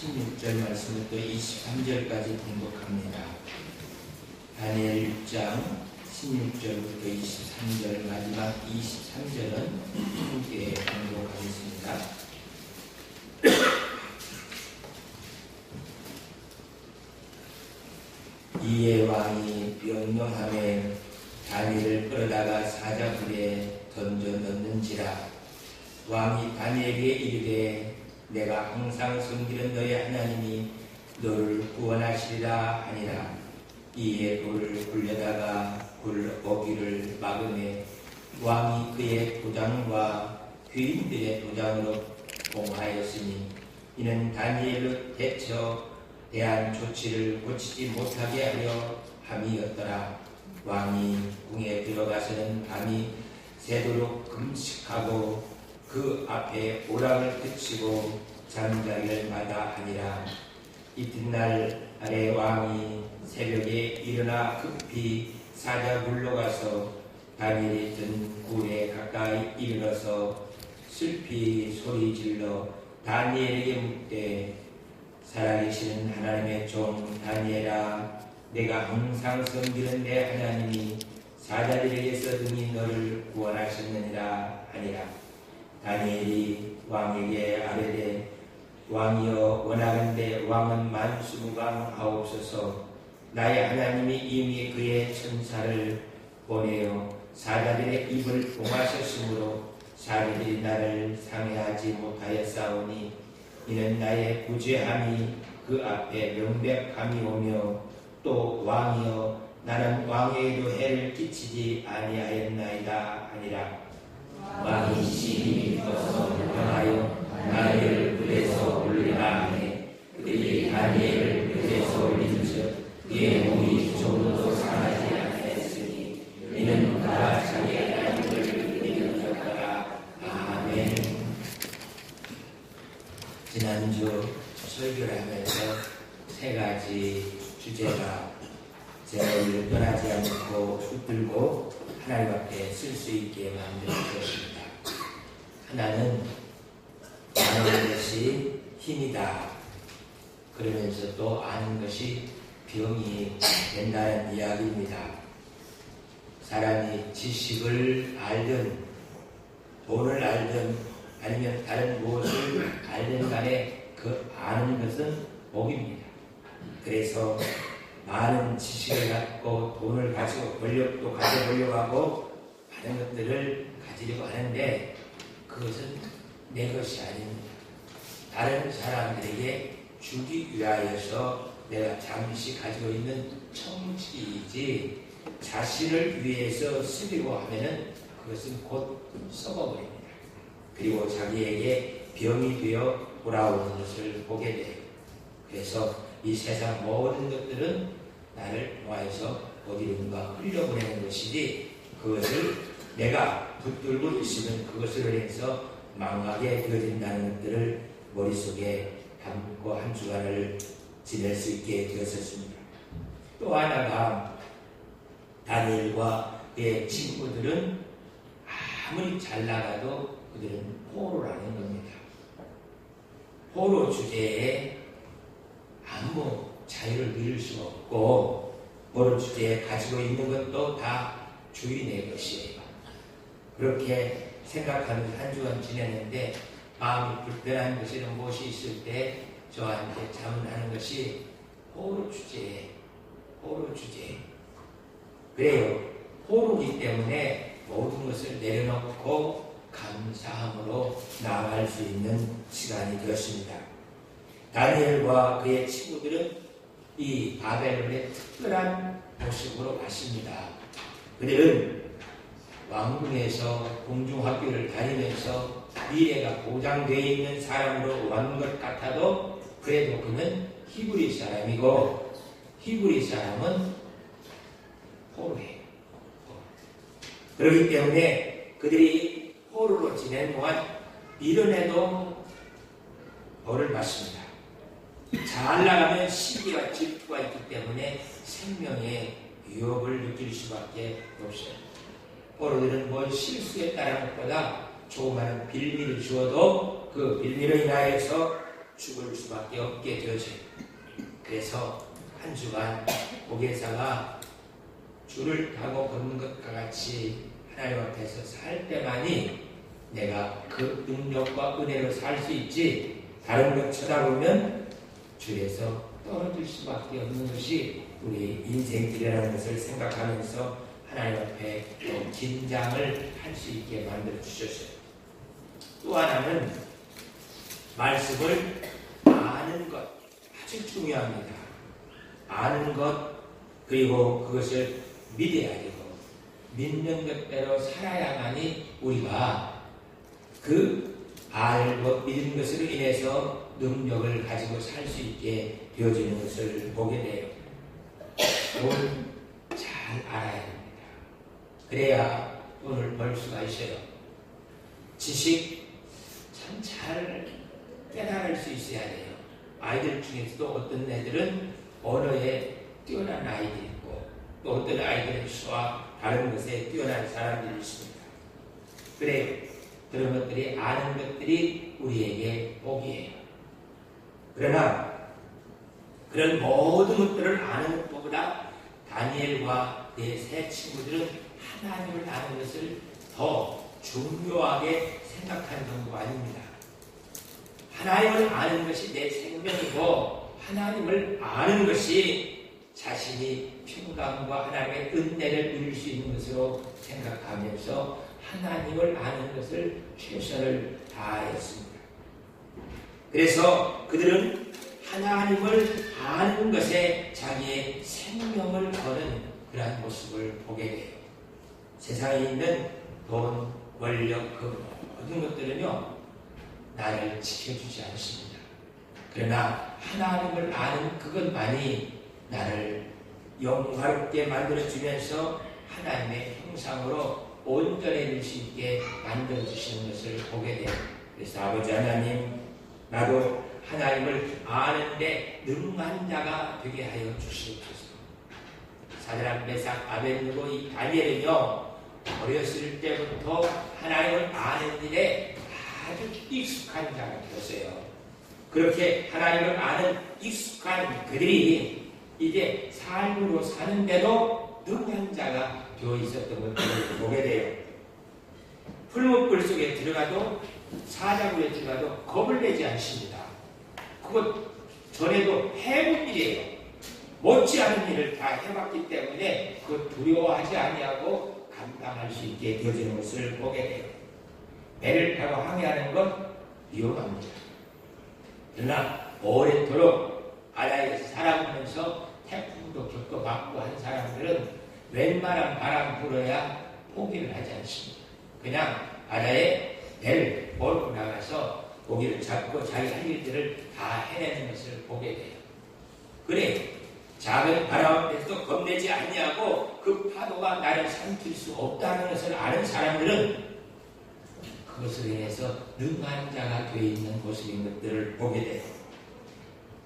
16절 말씀부터 23절까지 봉독합니다. 다니엘 6장 16절부터 23절 마지막 23절은 함께 봉독하겠습니다. 이에 왕이 명령하매 다니엘을 끌어다가 사자굴에 던져 넣는지라. 왕이 다니엘에게 이르되 내가 항상 섬기는 너의 하나님이 너를 구원하시리라 하니라. 이에 돌을 굴려다가 굴 어귀를 막으매 왕이 그의 도장과 귀인들의 도장으로 봉하였으니 이는 다니엘로 대처 대한 조치를 고치지 못하게 하려 함이었더라. 왕이 궁에 들어가서는 밤이 새도록 금식하고 그 앞에 오락을 그치고 잠자리를 마다하니라. 이튿날 아래 왕이 새벽에 일어나 급히 사자굴로 가서 다니엘이 든 굴에 가까이 이르러서 슬피 소리질러 다니엘에게 묻되 살아계시는 하나님의 종 다니엘아, 내가 항상 섬기는 내 하나님이 사자들에게서 등이 너를 구원하셨느니라 하니라. 다니엘이 왕에게 아뢰되 왕이여 원하건대 왕은 만수무강하옵소서. 나의 하나님이 이미 그의 천사를 보내어 사자들의 입을 봉하셨으므로 사자들이 나를 상해하지 못하였사오니 이는 나의 구제함이 그 앞에 명백함이 오며 또 왕이여 나는 왕에게도 해를 끼치지 아니하였나이다 하니라. 왕이 심히 기뻐서 명하여 다니엘을 굴에서 올리라 하니 그들이 다니엘을 굴에서 올린즉 그의 몸이 조금도 상하지 아니하였으니 이는 그가 자기 하나님을 믿음이었더라. 아멘. 지난주 설교를 하면서 세 가지 주제가 제를 떠나지 않고 붙들고 하나님 앞에 쓸 수 있게 만들어주었습니다. 하나는 아는 것이 힘이다. 그러면서 또 아는 것이 병이 된다는 이야기입니다. 사람이 지식을 알든 돈을 알든 아니면 다른 무엇을 알든 간에 그 아는 것은 복입니다. 그래서 많은 지식을 갖고 돈을 가지고 권력도 가져보려고 하고 많은 것들을 가지려고 하는데 그것은 내 것이 아닙니다. 다른 사람들에게 주기 위하여서 내가 잠시 가지고 있는 청지이지 자신을 위해서 쓰려고 하면은 그것은 곧 썩어버립니다. 그리고 자기에게 병이 되어 돌아오는 것을 보게 돼요. 그래서 이 세상 모든 것들은 나를 통하여서 어디론가 흘려보내는 것이지 그것을 내가 붙들고 있으면 그것을 해서 망하게 되어진다는 것들을 머릿속에 담고 한 주간을 지낼 수 있게 되었습니다. 또 하나가 다니엘과 그의 친구들은 아무리 잘 나가도 그들은 포로라는 겁니다. 포로 주제에 아무 자유를 누릴 수가 없고 포로 주제에 가지고 있는 것도 다 주인의 것이에요. 그렇게 생각하면서 한 주간 지냈는데 마음이 불편한 것이든 무엇이 있을 때 저한테 자문하는 것이 포로 주제에 그래요. 포로기 때문에 모든 것을 내려놓고 감사함으로 나아갈 수 있는 시간이 되었습니다. 다니엘과 그의 친구들은 이 바벨론의 특별한 모습으로 갔습니다. 그들은 왕궁에서 공중학교를 다니면서 미래가 보장되어 있는 사람으로 온 것 같아도 그래도 그는 히브리 사람이고 히브리 사람은 포로예요. 그렇기 때문에 그들이 포로로 지낸 동안 밀어내도 벌을 받습니다. 잘 나가면 시기와 질투가 있기 때문에 생명의 위협을 느낄 수밖에 없어요. 포로들은 뭘 실수했다는 것보다 조그마한 빌미를 주어도 그 빌미로 인하여서 죽을 수밖에 없게 되죠. 그래서 한 주간 보혜사가 줄을 타고 걷는 것과 같이 하나님 앞에서 살 때만이 내가 그 능력과 은혜로 살 수 있지, 다른 것 쳐다보면 주에서 떨어질 수밖에 없는 것이 우리 인생길이라는 것을 생각하면서 하나님 앞에 또 긴장을 할 수 있게 만들어 주셨어요. 또 하나는 말씀을 아는 것, 아주 중요합니다. 아는 것, 그리고 그것을 믿어야 되고 믿는 것대로 살아야만이 우리가 그 알고 믿는 것으로 인해서 능력을 가지고 살 수 있게 되어지는 것을 보게 돼요. 돈을 잘 알아야 됩니다. 그래야 돈을 벌 수가 있어요. 지식 참 잘 깨달을 수 있어야 돼요. 아이들 중에서도 어떤 애들은 언어에 뛰어난 아이들이 있고 또 어떤 아이들은 수학, 다른 것에 뛰어난 사람들이 있습니다. 그래요. 그런 것들이, 아는 것들이 우리에게 복이에요. 그러나 그런 모든 것들을 아는 것보다 다니엘과 내 세 친구들은 하나님을 아는 것을 더 중요하게 생각한 정도가 아닙니다. 하나님을 아는 것이 내 생명이고 하나님을 아는 것이 자신이 평강과 하나님의 은혜를 누릴 수 있는 것으로 생각하면서 하나님을 아는 것을 최선을 다하였습니다. 그래서 그들은 하나님을 아는 것에 자기의 생명을 거는 그러한 모습을 보게 돼요. 세상에 있는 돈, 권력, 그 모든 것들은요, 나를 지켜주지 않습니다. 그러나 하나님을 아는 그것만이 나를 영화롭게 만들어주면서 하나님의 형상으로 온전해질 수 있게 만들어주시는 것을 보게 돼요. 그래서 아버지 하나님, 나도 하나님을 아는데 능한 자가 되게 하여 주시옵소서. 사드락, 메삭, 아벳느고 이 다니엘은요, 어렸을 때부터 하나님을 아는 일에 아주 익숙한 자가 되었어요. 그렇게 하나님을 아는 익숙한 그들이 이제 삶으로 사는데도 능한 자가 되어 있었던 것을 보게 돼요. 풀무불 속에 들어가도, 사자굴에 들어가도 겁을 내지 않습니다. 그것 전에도 해본 일이에요. 못지않은 일을 다 해봤기 때문에 그 두려워하지 아니하고 감당할 수 있게 되어지는 것을 보게 돼요. 배를 타고 항해하는 건 위험합니다. 그러나 오랫도록 바다에서 살아오면서 태풍도 겪어봤고 한 사람들은 웬만한 바람 불어야 포기를 하지 않습니다. 그냥 바다에 배를 몰고 나가서 고기를 잡고 자기 할 일들을 다 해내는 것을 보게 돼요. 그래, 작은 바람 앞에서도 겁내지 아니하고 그 파도가 나를 삼킬 수 없다는 것을 아는 사람들은 그것으로 인해서 능한 자가 되어 있는 모습인 것들을 보게 돼요.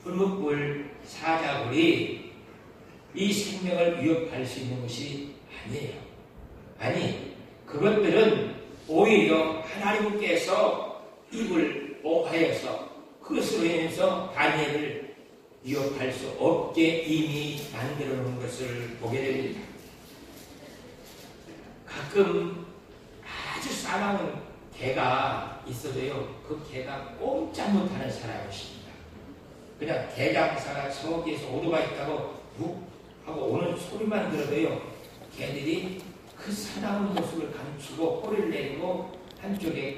풀무불, 사자굴이 이 생명을 위협할 수 있는 것이 아니에요. 아니, 그것들은 오히려 하나님께서 입을 오하여서 그것으로 인해서 다니엘을 위협할 수 없게 이미 만들어 놓은 것을 보게 됩니다. 가끔 아주 싸나운 개가 있어도요, 그 개가 꼼짝 못하는 사람이 있습니다. 그냥 개장사가 저기에서 오토바이 있다고 묵 하고 오는 소리만 들어도요, 개들이 그 사나운 모습을 감추고 꼬리를 내리고 한쪽에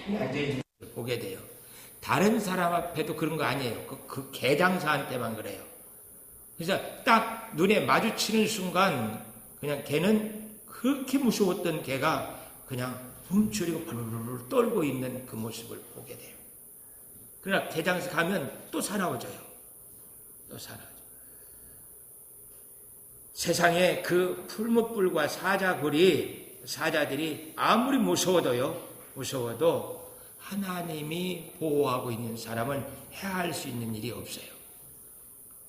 앉아있는 것을 보게 돼요. 다른 사람 앞에도 그런 거 아니에요. 그 개장사한테만 그래요. 그래서 딱 눈에 마주치는 순간 그냥 개는 그렇게 무서웠던 개가 그냥 움츠리고 발루루루 떨고 있는 그 모습을 보게 돼요. 그러나 개장사 가면 또 사나워져요. 또 사나워져요. 세상에 그 풀무불과 사자들이 아무리 무서워도 하나님이 보호하고 있는 사람은 해할 수 있는 일이 없어요.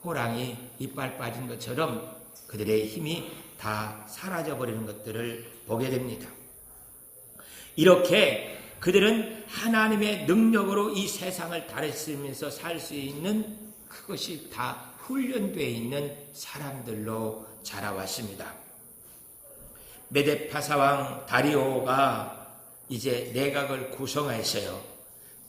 호랑이 이빨 빠진 것처럼 그들의 힘이 다 사라져버리는 것들을 보게 됩니다. 이렇게 그들은 하나님의 능력으로 이 세상을 다스리면서 살 수 있는 그것이 다 훈련되어 있는 사람들로 자라왔습니다. 메데파사 왕 다리오가 이제 내각을 구성하였어요.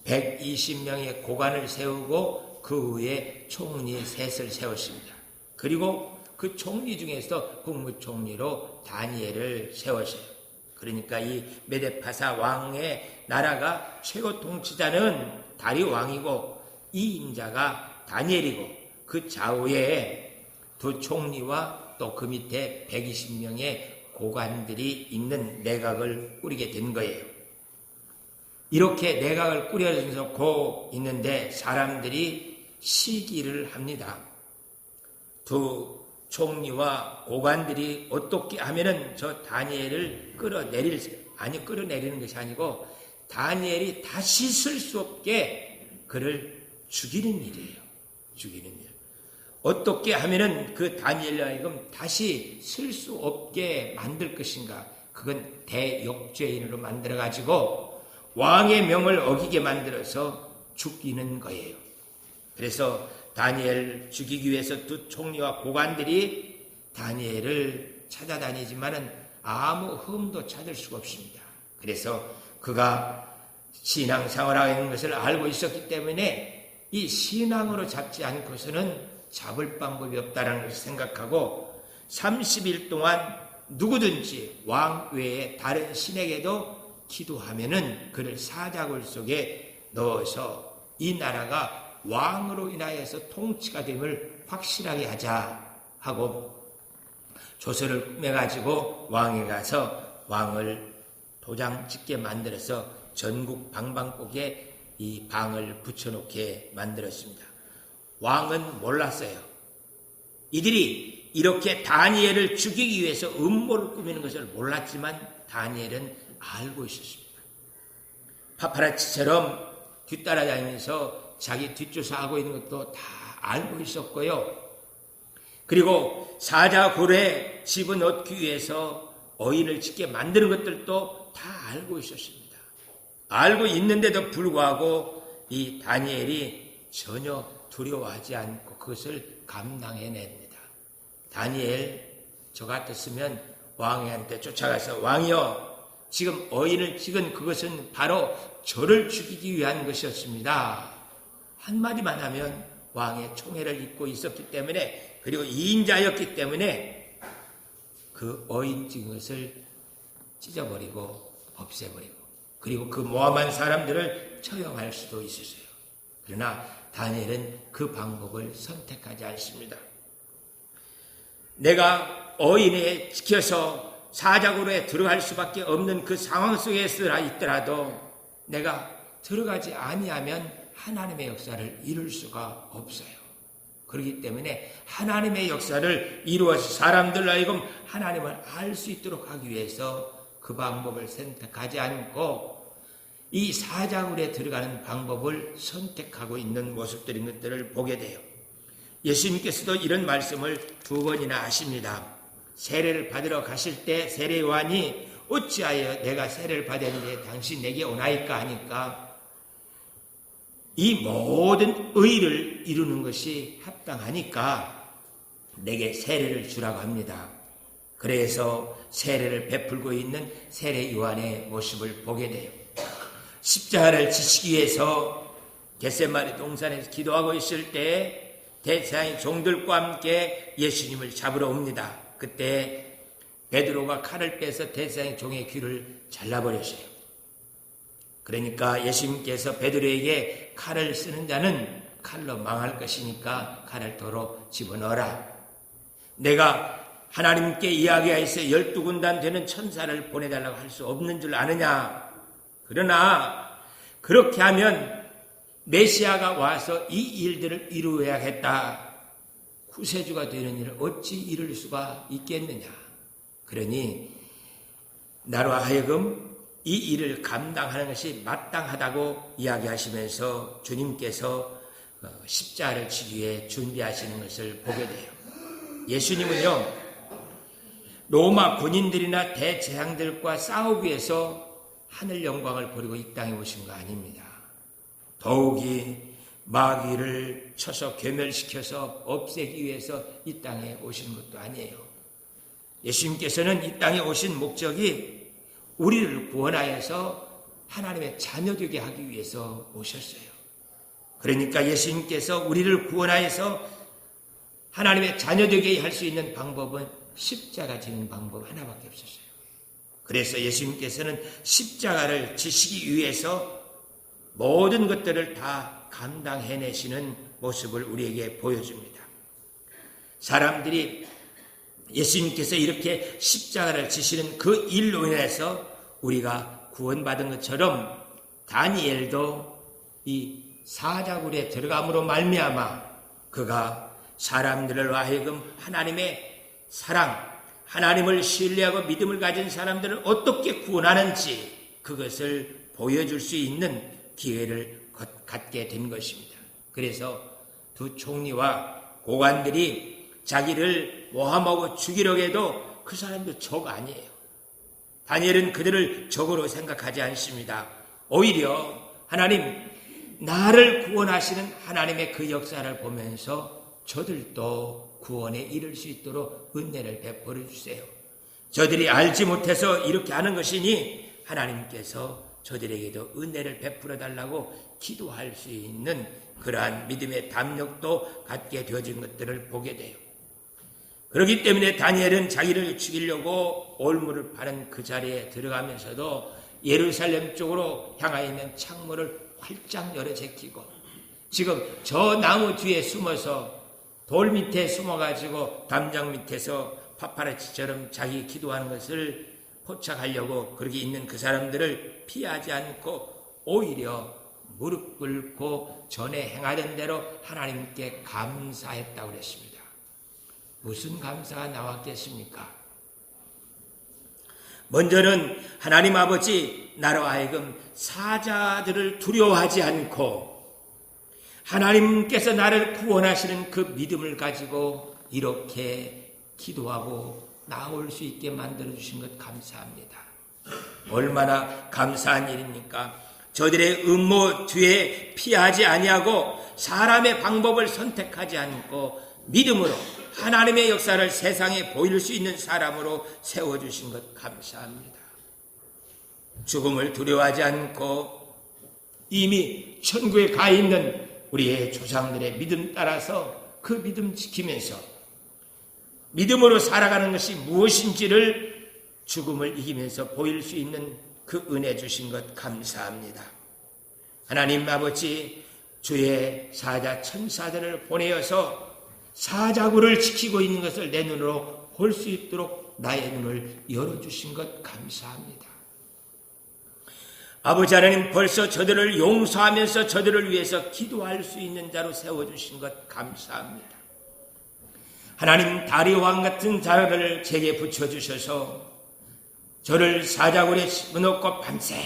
120명의 고관을 세우고 그 위에 총리 셋을 세웠습니다. 그리고 그 총리 중에서 국무총리로 다니엘을 세웠어요. 그러니까 이 메데파사 왕의 나라가 최고 통치자는 다리오 왕이고 이 임자가 다니엘이고 그 좌우에 두 총리와 또 그 밑에 120명의 고관들이 있는 내각을 꾸리게 된 거예요. 이렇게 내각을 꾸려놓고 있는데 사람들이 시기를 합니다. 두 총리와 고관들이 어떻게 하면은 저 다니엘을 끌어내리는 것이 아니고 다니엘이 다시 쓸 수 없게 그를 죽이는 일이에요. 죽이는 일. 어떻게 하면은 그 다니엘로 하여금 다시 쓸 수 없게 만들 것인가? 그건 대역죄인으로 만들어가지고 왕의 명을 어기게 만들어서 죽이는 거예요. 그래서 다니엘 죽이기 위해서 두 총리와 고관들이 다니엘을 찾아다니지만은 아무 흠도 찾을 수가 없습니다. 그래서 그가 신앙생활하고 있는 것을 알고 있었기 때문에 이 신앙으로 잡지 않고서는 잡을 방법이 없다는 것을 생각하고 30일 동안 누구든지 왕 외에 다른 신에게도 기도하면은 그를 사자굴 속에 넣어서 이 나라가 왕으로 인하여서 통치가 됨을 확실하게 하자 하고 조서를 꾸며가지고 왕에 가서 왕을 도장 찍게 만들어서 전국 방방곡에 이 방을 붙여놓게 만들었습니다. 왕은 몰랐어요. 이들이 이렇게 다니엘을 죽이기 위해서 음모를 꾸미는 것을 몰랐지만 다니엘은 알고 있었습니다. 파파라치처럼 뒤따라다니면서 자기 뒷조사하고 있는 것도 다 알고 있었고요. 그리고 사자굴에 집어넣기 위해서 어인을 짓게 만드는 것들도 다 알고 있었습니다. 알고 있는데도 불구하고 이 다니엘이 전혀 두려워하지 않고 그것을 감당해냅니다. 다니엘 저 같았으면 왕한테 쫓아가서 왕이여 지금 어인을 찍은 그것은 바로 저를 죽이기 위한 것이었습니다. 한마디만 하면 왕의 총애를 입고 있었기 때문에 그리고 이인자였기 때문에 그 어인 찍은 것을 찢어버리고 없애버리고 그리고 그 모함한 사람들을 처형할 수도 있었어요. 그러나 다니엘은 그 방법을 선택하지 않습니다. 내가 어인에 지켜서 사자굴에 들어갈 수밖에 없는 그 상황 속에 있더라도 내가 들어가지 아니하면 하나님의 역사를 이룰 수가 없어요. 그렇기 때문에 하나님의 역사를 이루어서 사람들로 하여금 하나님을 알 수 있도록 하기 위해서 그 방법을 선택하지 않고 이 사자굴에 들어가는 방법을 선택하고 있는 모습들인 것들을 보게 돼요. 예수님께서도 이런 말씀을 2번이나 하십니다. 세례를 받으러 가실 때 세례 요한이 어찌하여 내가 세례를 받았는데 당신 내게 오나이까 하니까 이 모든 의를 이루는 것이 합당하니까 내게 세례를 주라고 합니다. 그래서 세례를 베풀고 있는 세례 요한의 모습을 보게 돼요. 십자가를 지시기 위해서 겟세마네 동산에서 기도하고 있을 때 대제사장의 종들과 함께 예수님을 잡으러 옵니다. 그때 베드로가 칼을 빼서 대제사장의 종의 귀를 잘라버렸어요. 그러니까 예수님께서 베드로에게 칼을 쓰는 자는 칼로 망할 것이니까 칼을 도로 집어넣어라. 내가 하나님께 이야기하여서 12군단 되는 천사를 보내달라고 할 수 없는 줄 아느냐. 그러나 그렇게 하면 메시아가 와서 이 일들을 이루어야겠다. 구세주가 되는 일을 어찌 이룰 수가 있겠느냐. 그러니 나로 하여금 이 일을 감당하는 것이 마땅하다고 이야기하시면서 주님께서 십자가를 지기 위해 준비하시는 것을 보게 돼요. 예수님은요, 로마 군인들이나 대제사장들과 싸우기 위해서 하늘 영광을 버리고 이 땅에 오신 거 아닙니다. 더욱이 마귀를 쳐서 괴멸시켜서 없애기 위해서 이 땅에 오신 것도 아니에요. 예수님께서는 이 땅에 오신 목적이 우리를 구원하여서 하나님의 자녀되게 하기 위해서 오셨어요. 그러니까 예수님께서 우리를 구원하여서 하나님의 자녀되게 할 수 있는 방법은 십자가 지는 방법 하나밖에 없었어요. 그래서 예수님께서는 십자가를 지시기 위해서 모든 것들을 다 감당해내시는 모습을 우리에게 보여줍니다. 사람들이 예수님께서 이렇게 십자가를 지시는 그 일로 인해서 우리가 구원받은 것처럼 다니엘도 이 사자굴에 들어감으로 말미암아 그가 사람들을 하여금 하나님의 사랑, 하나님을 신뢰하고 믿음을 가진 사람들을 어떻게 구원하는지 그것을 보여줄 수 있는 기회를 갖게 된 것입니다. 그래서 두 총리와 고관들이 자기를 모함하고 죽이려고 해도 그 사람도 적 아니에요. 다니엘은 그들을 적으로 생각하지 않습니다. 오히려 하나님, 나를 구원하시는 하나님의 그 역사를 보면서 저들도 구원에 이를 수 있도록 은혜를 베풀어 주세요. 저들이 알지 못해서 이렇게 하는 것이니 하나님께서 저들에게도 은혜를 베풀어 달라고 기도할 수 있는 그러한 믿음의 담력도 갖게 되어진 것들을 보게 돼요. 그렇기 때문에 다니엘은 자기를 죽이려고 올무를 파는 그 자리에 들어가면서도 예루살렘 쪽으로 향하여 있는 창문을 활짝 열어 제끼고 지금 저 나무 뒤에 숨어서 돌 밑에 숨어가지고 담장 밑에서 파파라치처럼 자기 기도하는 것을 포착하려고 그렇게 있는 그 사람들을 피하지 않고 오히려 무릎 꿇고 전에 행하던 대로 하나님께 감사했다고 그랬습니다. 무슨 감사가 나왔겠습니까? 먼저는 하나님 아버지 나로 하여금 사자들을 두려워하지 않고 하나님께서 나를 구원하시는 그 믿음을 가지고 이렇게 기도하고 나올 수 있게 만들어주신 것 감사합니다. 얼마나 감사한 일입니까? 저들의 음모 뒤에 피하지 아니하고 사람의 방법을 선택하지 않고 믿음으로 하나님의 역사를 세상에 보일 수 있는 사람으로 세워주신 것 감사합니다. 죽음을 두려워하지 않고 이미 천국에 가 있는 우리의 조상들의 믿음 따라서 그 믿음 지키면서 믿음으로 살아가는 것이 무엇인지를 죽음을 이기면서 보일 수 있는 그 은혜 주신 것 감사합니다. 하나님 아버지, 주의 사자 천사들을 보내어서 사자굴을 지키고 있는 것을 내 눈으로 볼 수 있도록 나의 눈을 열어주신 것 감사합니다. 아버지 하나님, 벌써 저들을 용서하면서 저들을 위해서 기도할 수 있는 자로 세워주신 것 감사합니다. 하나님, 다리왕 같은 자를 제게 붙여주셔서 저를 사자굴에 집어넣고 밤새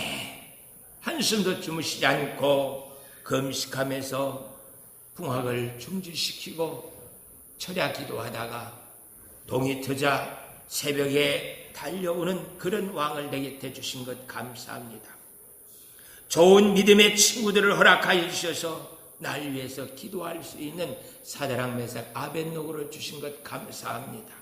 한숨도 주무시지 않고 금식하면서 풍악을 중지시키고 철야 기도하다가 동이 트자 새벽에 달려오는 그런 왕을 내 곁에 주신 것 감사합니다. 좋은 믿음의 친구들을 허락하여 주셔서 날 위해서 기도할 수 있는 사드락 메삭 아벳노고를 주신 것 감사합니다.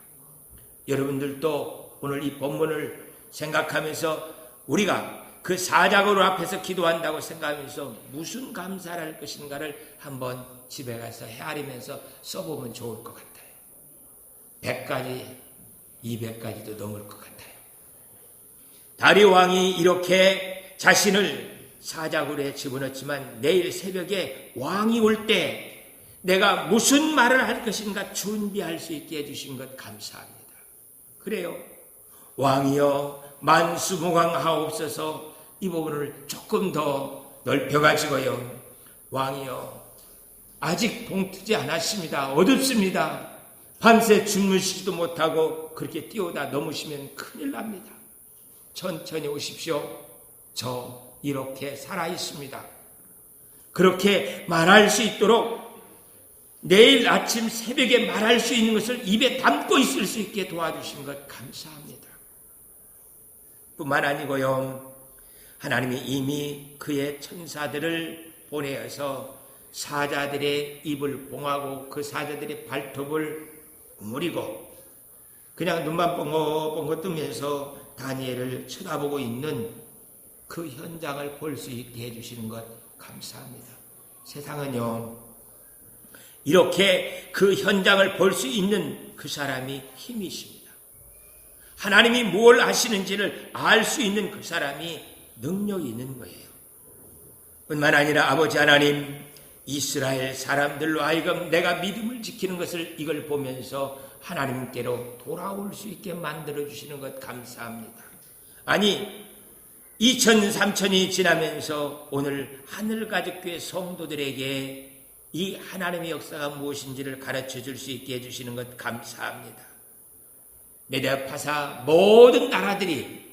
여러분들도 오늘 이 본문을 생각하면서 우리가 그 사자굴 앞에서 기도한다고 생각하면서 무슨 감사를 할 것인가를 한번 집에 가서 헤아리면서 써보면 좋을 것 같아요. 100가지, 200가지도 넘을 것 같아요. 다리왕이 이렇게 자신을 사자굴에 집어넣지만 내일 새벽에 왕이 올 때 내가 무슨 말을 할 것인가 준비할 수 있게 해주신 것 감사합니다. 그래요. 왕이여 만수무강하옵소서. 이 부분을 조금 더 넓혀가지고요. 왕이여 아직 동트지 않았습니다. 어둡습니다. 밤새 주무시지도 못하고 그렇게 뛰어다 넘으시면 큰일 납니다. 천천히 오십시오. 저 이렇게 살아있습니다. 그렇게 말할 수 있도록 내일 아침 새벽에 말할 수 있는 것을 입에 담고 있을 수 있게 도와주신 것 감사합니다. 뿐만 아니고요. 하나님이 이미 그의 천사들을 보내어서 사자들의 입을 봉하고 그 사자들의 발톱을 무리고 그냥 눈만 뻥긋뻥긋 뜨면서 다니엘을 쳐다보고 있는 그 현장을 볼 수 있게 해주시는 것 감사합니다. 세상은요, 이렇게 그 현장을 볼 수 있는 그 사람이 힘이십니다. 하나님이 무엇을 하시는지를 알 수 있는 그 사람이 능력이 있는 거예요. 뿐만 아니라 아버지 하나님, 이스라엘 사람들로 하여금 내가 믿음을 지키는 것을 이걸 보면서 하나님께로 돌아올 수 있게 만들어주시는 것 감사합니다. 아니 2000, 3000이 지나면서 오늘 하늘가족교회 성도들에게 이 하나님의 역사가 무엇인지를 가르쳐 줄 수 있게 해주시는 것 감사합니다. 메데파사 모든 나라들이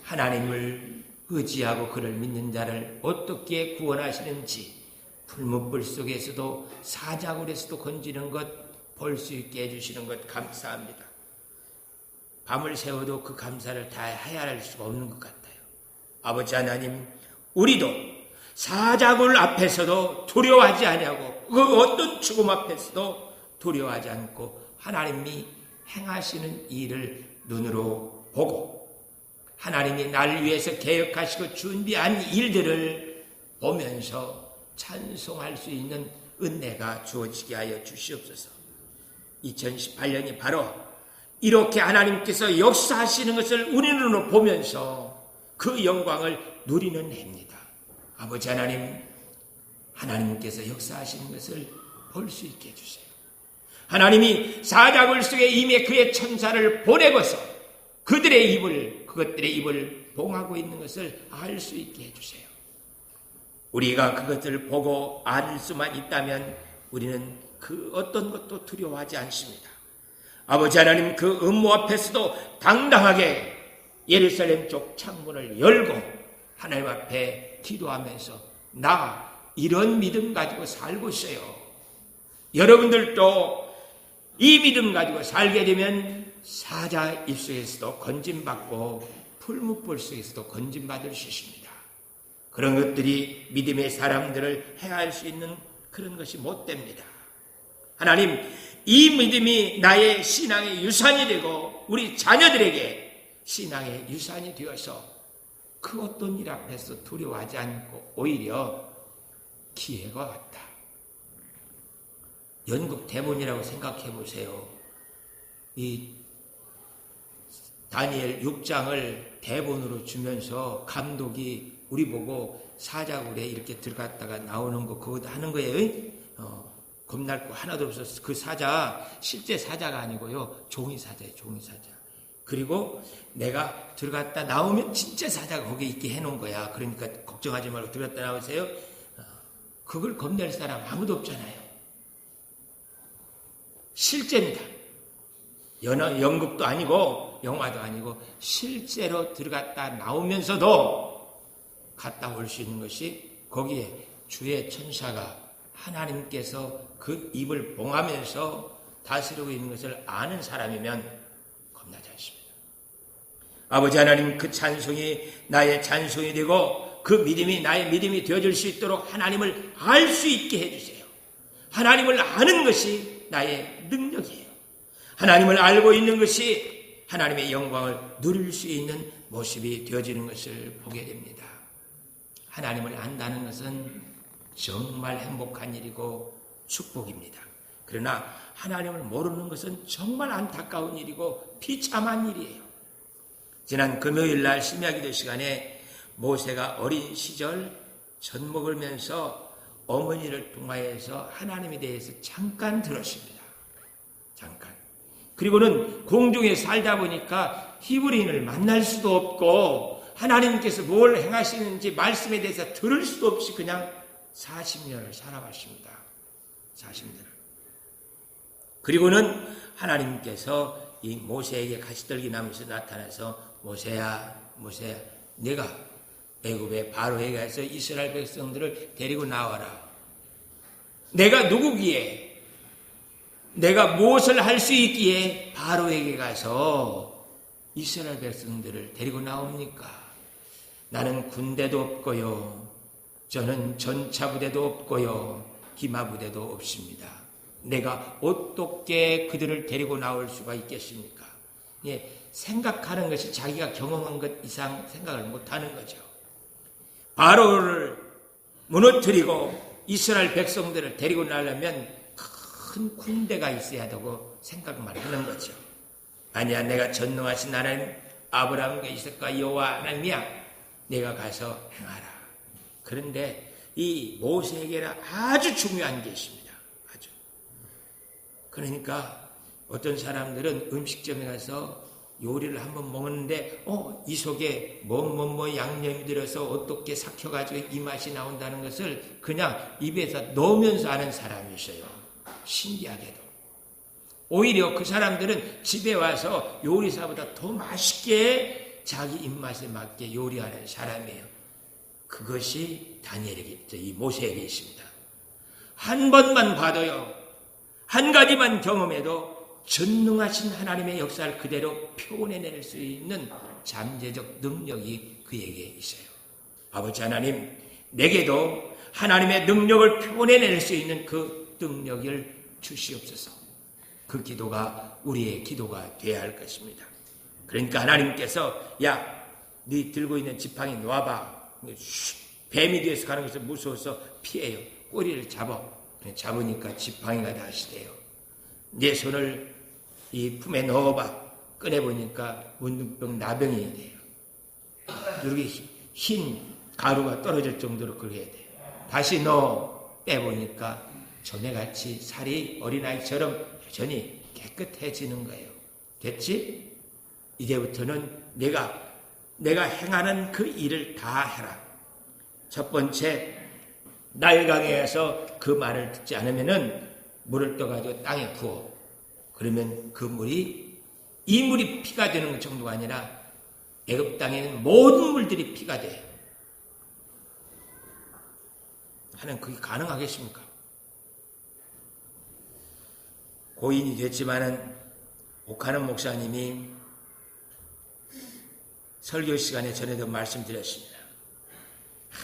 하나님을 의지하고 그를 믿는 자를 어떻게 구원하시는지 풀무불 속에서도 사자굴에서도 건지는 것 볼 수 있게 해주시는 것 감사합니다. 밤을 새워도 그 감사를 다 헤아릴 수가 없는 것 같아요. 아버지 하나님, 우리도 사자굴 앞에서도 두려워하지 아니하고 그 어떤 죽음 앞에서도 두려워하지 않고 하나님이 행하시는 일을 눈으로 보고 하나님이 나를 위해서 계획하시고 준비한 일들을 보면서 찬송할 수 있는 은혜가 주어지게 하여 주시옵소서. 2018년이 바로 이렇게 하나님께서 역사하시는 것을 우리 눈으로 보면서 그 영광을 누리는 해입니다. 아버지 하나님, 하나님께서 역사하시는 것을 볼 수 있게 해주세요. 하나님이 사자굴 속에 이미 그의 천사를 보내고서 그것들의 입을 봉하고 있는 것을 알 수 있게 해주세요. 우리가 그것을 보고 알 수만 있다면 우리는 그 어떤 것도 두려워하지 않습니다. 아버지 하나님, 그 음모 앞에서도 당당하게 예루살렘 쪽 창문을 열고 하나님 앞에 기도하면서 나 이런 믿음 가지고 살고 있어요. 여러분들도 이 믿음 가지고 살게 되면 사자 입속에서도 건짐받고 풀무불 속에서도 건짐받을 수 있습니다. 그런 것들이 믿음의 사람들을 해할 수 있는 그런 것이 못 됩니다. 하나님, 이 믿음이 나의 신앙의 유산이 되고 우리 자녀들에게 신앙의 유산이 되어서 그 어떤 일 앞에서 두려워하지 않고 오히려 기회가 왔다. 연극 대본이라고 생각해 보세요. 이 다니엘 6장을 대본으로 주면서 감독이 우리 보고 사자굴에 이렇게 들어갔다가 나오는 거 그거 하는 거예요. 겁날 거 하나도 없었어. 그 사자 실제 사자가 아니고요, 종이 사자예요. 종이 사자. 그리고 내가 들어갔다 나오면 진짜 사자가 거기에 있게 해놓은 거야. 그러니까 걱정하지 말고 들어갔다 나오세요. 그걸 겁낼 사람 아무도 없잖아요. 실제입니다. 연극도 아니고 영화도 아니고 실제로 들어갔다 나오면서도 갔다 올 수 있는 것이 거기에 주의 천사가 하나님께서 그 입을 봉하면서 다스리고 있는 것을 아는 사람이면 겁나지 않습니다. 아버지 하나님, 그 찬송이 나의 찬송이 되고 그 믿음이 나의 믿음이 되어줄 수 있도록 하나님을 알 수 있게 해주세요. 하나님을 아는 것이 나의 능력이에요. 하나님을 알고 있는 것이 하나님의 영광을 누릴 수 있는 모습이 되어지는 것을 보게 됩니다. 하나님을 안다는 것은 정말 행복한 일이고 축복입니다. 그러나 하나님을 모르는 것은 정말 안타까운 일이고 비참한 일이에요. 지난 금요일 날 심야기도 시간에 모세가 어린 시절 젖 먹으면서 어머니를 통하여서 하나님에 대해서 잠깐 들었습니다. 잠깐. 그리고는 공중에 살다 보니까 히브리인을 만날 수도 없고 하나님께서 뭘 행하시는지 말씀에 대해서 들을 수도 없이 그냥 40년을 살아왔습니다. 40년을. 그리고는 하나님께서 이 모세에게 가시떨기 나무에서 나타나서 모세야, 네가 애굽의 바로에게 가서 이스라엘 백성들을 데리고 나와라. 내가 누구기에, 내가 무엇을 할 수 있기에 바로에게 가서 이스라엘 백성들을 데리고 나옵니까? 나는 군대도 없고요. 저는 전차부대도 없고요. 기마부대도 없습니다. 내가 어떻게 그들을 데리고 나올 수가 있겠습니까? 예, 생각하는 것이 자기가 경험한 것 이상 생각을 못하는 거죠. 바로를 무너뜨리고 이스라엘 백성들을 데리고 나려면 큰 군대가 있어야 되고 생각만 하는 거죠. 아니야, 내가 전능하신 하나님 아브라함과 이삭과 여호와 하나님이야. 내가 가서 행하라. 그런데 이 모세에게는 아주 중요한 게 있습니다. 아주. 그러니까 어떤 사람들은 음식점에 가서 요리를 한번 먹었는데 이 속에 뭐 양념이 들어서 어떻게 삭혀가지고 이 맛이 나온다는 것을 그냥 입에서 넣으면서 아는 사람이 있어요. 신기하게도. 오히려 그 사람들은 집에 와서 요리사보다 더 맛있게 자기 입맛에 맞게 요리하는 사람이에요. 그것이 다니엘에게, 이 모세에게 있습니다. 한 번만 봐도요, 한 가지만 경험해도 전능하신 하나님의 역사를 그대로 표현해낼 수 있는 잠재적 능력이 그에게 있어요. 아버지 하나님, 내게도 하나님의 능력을 표현해낼 수 있는 그 능력을 주시옵소서. 그 기도가 우리의 기도가 되어야 할 것입니다. 그러니까 하나님께서 네 들고 있는 지팡이 놓아봐. 뱀이 뒤에서 가는 것을 무서워서 피해요. 꼬리를 잡으니까 지팡이가 다시돼요. 내 손을 이 품에 넣어봐. 꺼내보니까 문둥병 나병이 돼요. 이렇게 흰 가루가 떨어질 정도로 그렇게 돼요. 다시 넣어 빼보니까 전에같이 살이 어린아이처럼 여전히 깨끗해지는 거예요. 됐지? 이제부터는 내가 행하는 그 일을 다 해라. 첫 번째, 나일강에서 그 말을 듣지 않으면은 물을 떠가지고 땅에 부어. 그러면 그 물이, 이 물이 피가 되는 정도가 아니라 애굽 땅에는 모든 물들이 피가 돼요. 하나님, 그게 가능하겠습니까? 고인이 됐지만은 옥하는 목사님이 설교 시간에 전에도 말씀드렸습니다.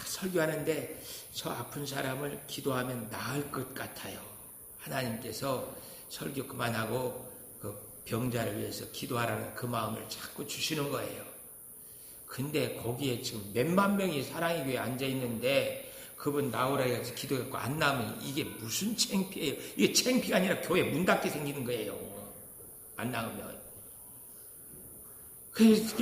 설교하는데 저 아픈 사람을 기도하면 나을 것 같아요. 하나님께서 설교 그만하고 그 병자를 위해서 기도하라는 그 마음을 자꾸 주시는 거예요. 근데 거기에 지금 몇만 명이 사랑의 교회에 앉아있는데 그분 나오라 해서 기도했고 안 나오면 이게 무슨 창피해요. 이게 창피가 아니라 교회 문 닫게 생기는 거예요. 안 나오면. 그래서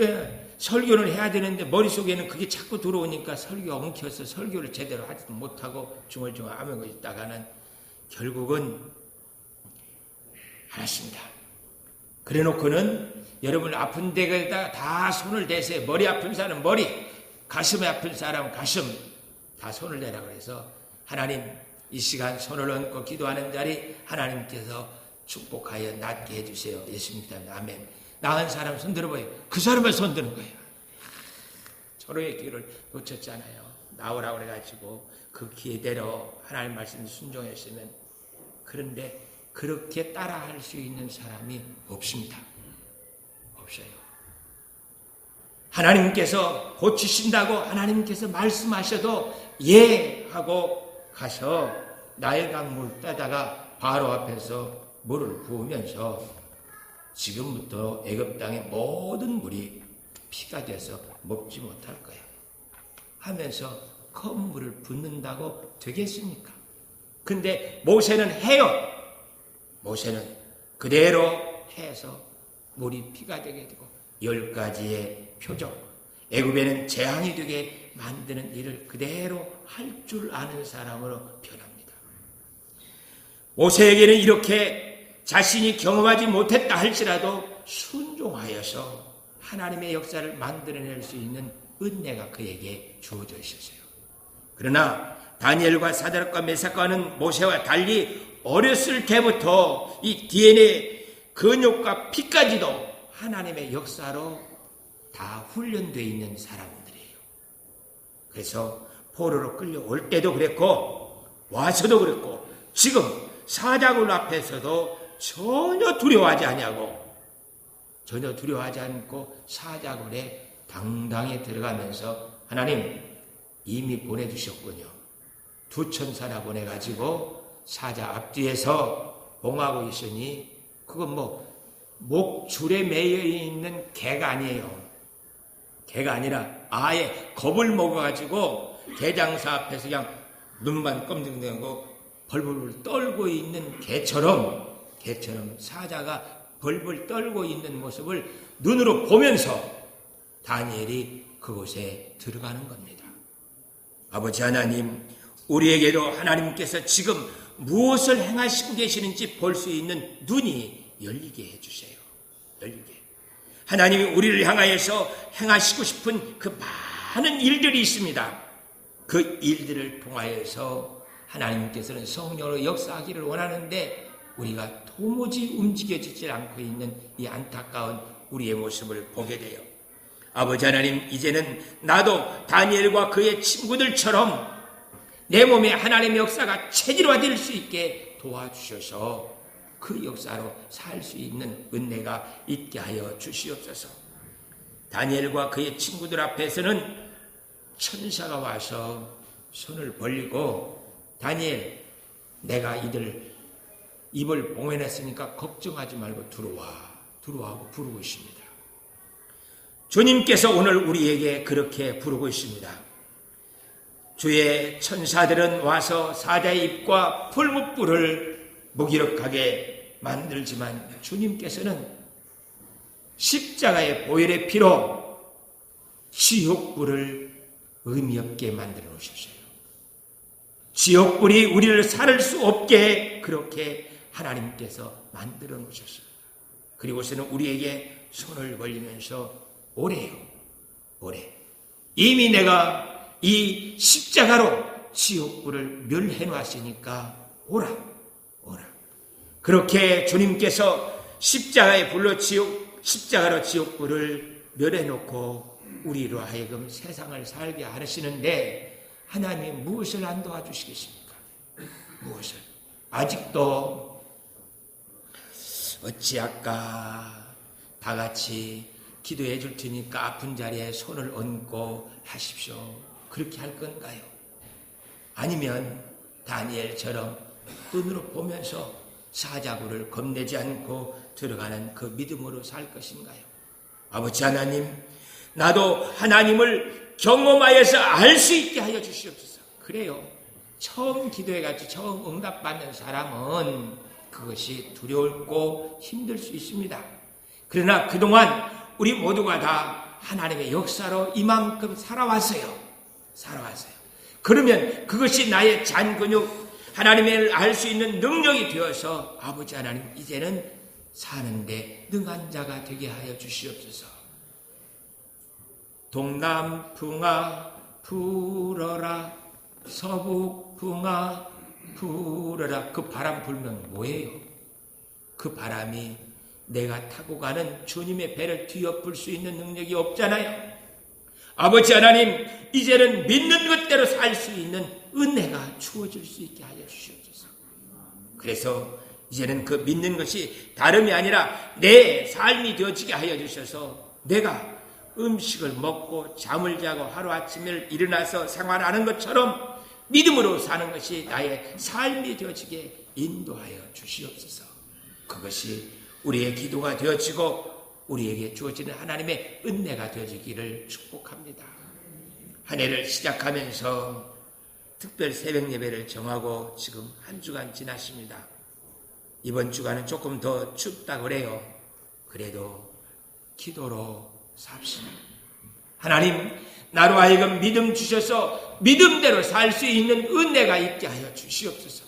설교를 해야 되는데 머릿속에는 그게 자꾸 들어오니까 설교가 엉켜서 설교를 제대로 하지도 못하고 중얼중얼 하면서 있다가는 결국은 알았습니다. 그래 놓고는 여러분 아픈 데에다 다 손을 대세요. 머리 아픈 사람 머리, 가슴에 아픈 사람 가슴 다 손을 대라고 해서 하나님 이 시간 손을 얹고 기도하는 자리 하나님께서 축복하여 낫게 해주세요. 예수님 믿습니다. 아멘. 나은 사람 손 들어봐요. 그 사람을 손 드는 거예요. 서로의 기회를 놓쳤잖아요. 나오라고 그래가지고 그 기회대로 하나님 말씀 순종했으면. 그런데 그렇게 따라할 수 있는 사람이 없습니다. 없어요. 하나님께서 고치신다고 하나님께서 말씀하셔도 예 하고 가서 나일강 물 따다가 바로 앞에서 물을 부으면서 지금부터 애굽 땅의 모든 물이 피가 돼서 먹지 못할 거야 하면서 컵물을 붓는다고 되겠습니까? 근데 모세는 해요. 모세는 그대로 해서 물이 피가 되게 되고 10가지의 표적, 애굽에는 재앙이 되게 만드는 일을 그대로 할 줄 아는 사람으로 변합니다. 모세에게는 이렇게 자신이 경험하지 못했다 할지라도 순종하여서 하나님의 역사를 만들어낼 수 있는 은혜가 그에게 주어져 있었어요. 그러나 다니엘과 사드락과 메삭과는 모세와 달리 어렸을 때부터 이 DNA 근육과 피까지도 하나님의 역사로 다 훈련되어 있는 사람들이에요. 그래서 포로로 끌려올 때도 그랬고 와서도 그랬고 지금 사자굴 앞에서도 전혀 두려워하지 않고 사자굴에 당당히 들어가면서 하나님 이미 보내주셨군요. 두 천사나 보내가지고 사자 앞뒤에서 봉하고 있으니 그건 목줄에 매여 있는 개가 아니에요. 개가 아니라 아예 겁을 먹어가지고 개장사 앞에서 그냥 눈만 껌등등하고 벌벌 떨고 있는 개처럼 사자가 벌벌 떨고 있는 모습을 눈으로 보면서 다니엘이 그곳에 들어가는 겁니다. 아버지 하나님, 우리에게도 하나님께서 지금 무엇을 행하시고 계시는지 볼 수 있는 눈이 열리게 해주세요. 열리게. 하나님이 우리를 향하여서 행하시고 싶은 그 많은 일들이 있습니다. 그 일들을 통하여서 하나님께서는 성령으로 역사하기를 원하는데 우리가 도무지 움직여지지 않고 있는 이 안타까운 우리의 모습을 보게 돼요. 아버지 하나님, 이제는 나도 다니엘과 그의 친구들처럼 내 몸에 하나님의 역사가 체질화될 수 있게 도와주셔서 그 역사로 살 수 있는 은혜가 있게 하여 주시옵소서. 다니엘과 그의 친구들 앞에서는 천사가 와서 손을 벌리고 다니엘, 내가 이들 입을 봉해냈으니까 걱정하지 말고 들어와 부르고 있습니다. 주님께서 오늘 우리에게 그렇게 부르고 있습니다. 주의 천사들은 와서 사자의 입과 풀무불을 무기력하게 만들지만 주님께서는 십자가의 보혈의 피로 지옥불을 의미 없게 만들어 놓으셨어요. 지옥불이 우리를 살을 수 없게 그렇게 하나님께서 만들어 놓으셨어요. 그리고서는 우리에게 손을 벌리면서 오래요. 오래. 이미 내가 이 십자가로 지옥불을 멸해 놨으니까 오라. 그렇게 주님께서 십자가로 지옥불을 멸해 놓고 우리로 하여금 세상을 살게 하시는데 하나님이 무엇을 안 도와주시겠습니까? 무엇을? 아직도 어찌할까 다 같이 기도해 줄 테니까 아픈 자리에 손을 얹고 하십시오. 그렇게 할 건가요? 아니면 다니엘처럼 눈으로 보면서 사자굴을 겁내지 않고 들어가는 그 믿음으로 살 것인가요? 아버지 하나님, 나도 하나님을 경험하여서 알 수 있게 하여 주시옵소서. 그래요. 처음 기도해가지고 처음 응답받는 사람은 그것이 두려웠고 힘들 수 있습니다. 그러나 그동안 우리 모두가 다 하나님의 역사로 이만큼 살아왔어요. 그러면 그것이 나의 잔근육, 하나님을 알 수 있는 능력이 되어서 아버지 하나님, 이제는 사는데 능한 자가 되게 하여 주시옵소서. 동남풍아 불어라, 서북풍아 불어라. 그 바람 불면 뭐예요? 그 바람이 내가 타고 가는 주님의 배를 뒤엎을 수 있는 능력이 없잖아요. 아버지 하나님, 이제는 믿는 것대로 살 수 있는 은혜가 주어질 수 있게 하여 주시옵소서. 그래서 이제는 그 믿는 것이 다름이 아니라 내 삶이 되어지게 하여 주셔서 내가 음식을 먹고 잠을 자고 하루아침에 일어나서 생활하는 것처럼 믿음으로 사는 것이 나의 삶이 되어지게 인도하여 주시옵소서. 그것이 우리의 기도가 되어지고 우리에게 주어지는 하나님의 은혜가 되어지기를 축복합니다. 한 해를 시작하면서 특별 새벽 예배를 정하고 지금 한 주간 지났습니다. 이번 주간은 조금 더 춥다고 그래요. 그래도 기도로 삽시다. 하나님, 나로 하여금 믿음 주셔서 믿음대로 살 수 있는 은혜가 있게 하여 주시옵소서.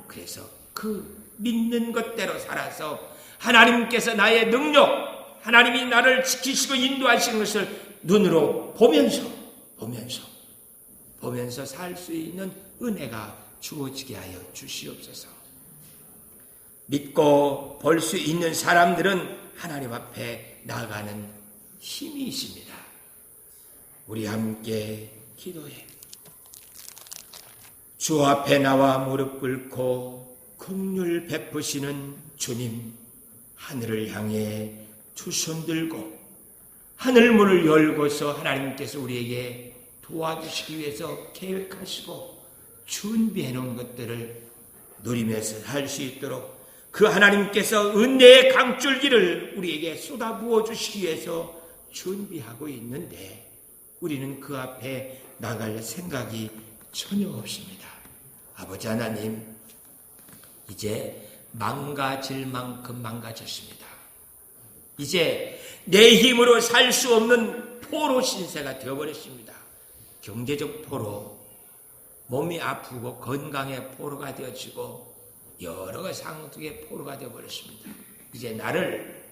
그래서 그 믿는 것대로 살아서 하나님께서 나의 능력, 하나님이 나를 지키시고 인도하시는 것을 눈으로 보면서 살 수 있는 은혜가 주어지게 하여 주시옵소서. 믿고 볼 수 있는 사람들은 하나님 앞에 나아가는 힘이 있습니다. 우리 함께 기도해. 주 앞에 나와 무릎 꿇고 긍휼 베푸시는 주님, 하늘을 향해 두 손 들고 하늘 문을 열고서 하나님께서 우리에게 도와주시기 위해서 계획하시고 준비해 놓은 것들을 누리면서 할 수 있도록 그 하나님께서 은혜의 강줄기를 우리에게 쏟아부어 주시기 위해서 준비하고 있는데 우리는 그 앞에 나갈 생각이 전혀 없습니다. 아버지 하나님, 이제 망가질 만큼 망가졌습니다. 이제 내 힘으로 살 수 없는 포로 신세가 되어버렸습니다. 경제적 포로, 몸이 아프고 건강의 포로가 되어지고 여러 가지 상tuk의 포로가 되어버렸습니다. 이제 나를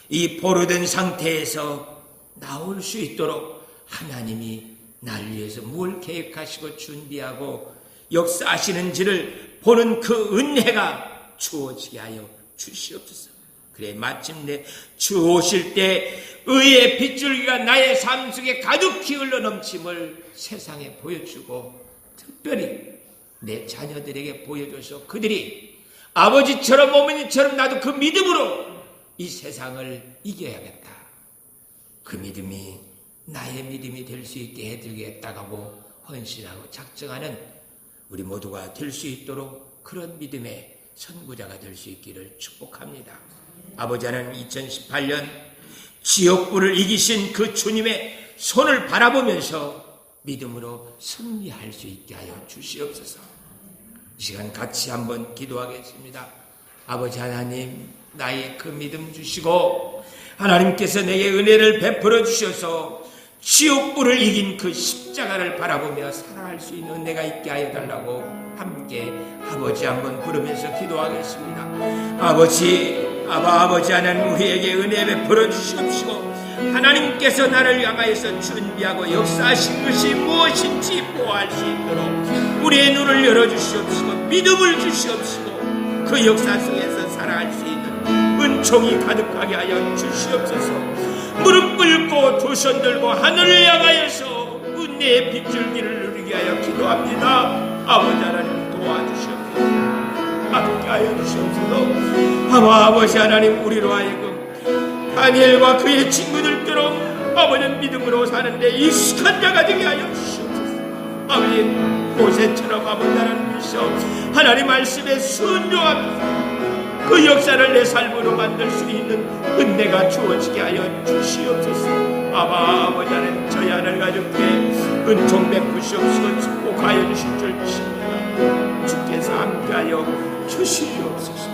이 포로된 상태에서 나올 수 있도록 하나님이 나를 위해서 뭘 계획하시고 준비하고 역사하시는지를 보는 그 은혜가 주어지게 하여 주시옵소서. 그래 마침내 주 오실 때 의의 빗줄기가 나의 삶 속에 가득히 흘러넘침을 세상에 보여주고 특별히 내 자녀들에게 보여줘서 그들이 아버지처럼 어머니처럼 나도 그 믿음으로 이 세상을 이겨야겠다. 그 믿음이 나의 믿음이 될 수 있게 해드리겠다고 헌신하고 작정하는 우리 모두가 될 수 있도록 그런 믿음의 선구자가 될 수 있기를 축복합니다. 아버지 하나님, 2018년 지옥불을 이기신 그 주님의 손을 바라보면서 믿음으로 승리할 수 있게 하여 주시옵소서. 이 시간 같이 한번 기도하겠습니다. 아버지 하나님, 나의 그 믿음 주시고 하나님께서 내게 은혜를 베풀어 주셔서 지옥불을 이긴 그 십자가를 바라보며 살아갈 수 있는 은혜가 있게 하여 달라고 함께 아버지 한번 부르면서 기도하겠습니다. 아버지 하나님, 우리에게 은혜 베풀어 주시옵시고 하나님께서 나를 향하여서 준비하고 역사하신 것이 무엇인지 보호할 수 있도록 우리의 눈을 열어주시옵시고 믿음을 주시옵시고 그 역사 속에서 살아갈 수 있는 은총이 가득하게 하여 주시옵소서. 무릎 꿇고 두 손 들고 하늘을 향하여서 은혜의 빗줄기를 누리게 하여 기도합니다. 아버지 하나님, 도와주시옵소서. 함께하여 주시옵소서. 아버지 하나님, 우리로 하여금 다니엘과 그의 친구들처럼 아버지는 믿음으로 사는데 익숙한 자가 되게 하여 주시옵소서. 아버지, 모세처럼 아버지 하나님이시여 하나님 말씀에 순종하면서 그 역사를 내 삶으로 만들 수 있는 은혜가 주어지게 하여 주시옵소서. 아버지 하나님, 저희 하늘 가족께 은총 베푸시옵시고 축복하여 주실 줄 믿습니다. 주께서 함께하여 주시옵소서.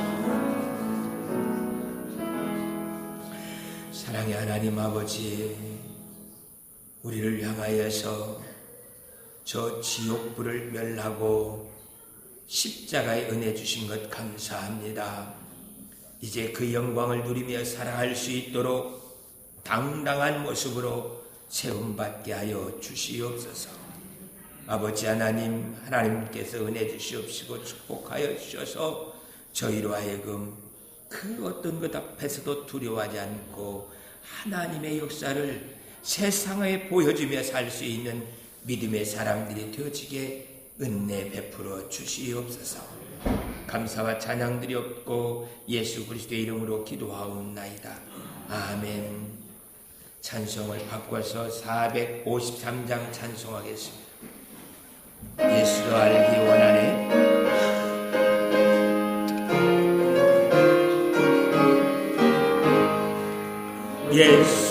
사랑의 하나님 아버지, 우리를 향하여서 저 지옥불을 멸하고 십자가의 은혜 주신 것 감사합니다. 이제 그 영광을 누리며 살아갈 수 있도록 당당한 모습으로 세움받게 하여 주시옵소서. 아버지 하나님, 하나님께서 은혜 주시옵시고 축복하여 주셔서 저희로 하여금 그 어떤 것 앞에서도 두려워하지 않고 하나님의 역사를 세상에 보여주며 살 수 있는 믿음의 사람들이 되어지게 은혜 베풀어 주시옵소서. 감사와 찬양 드리옵고 예수 그리스도의 이름으로 기도하옵나이다. 아멘. 찬송을 바꿔서 453장 찬송하겠습니다. 예수도 알기 원하네. 예수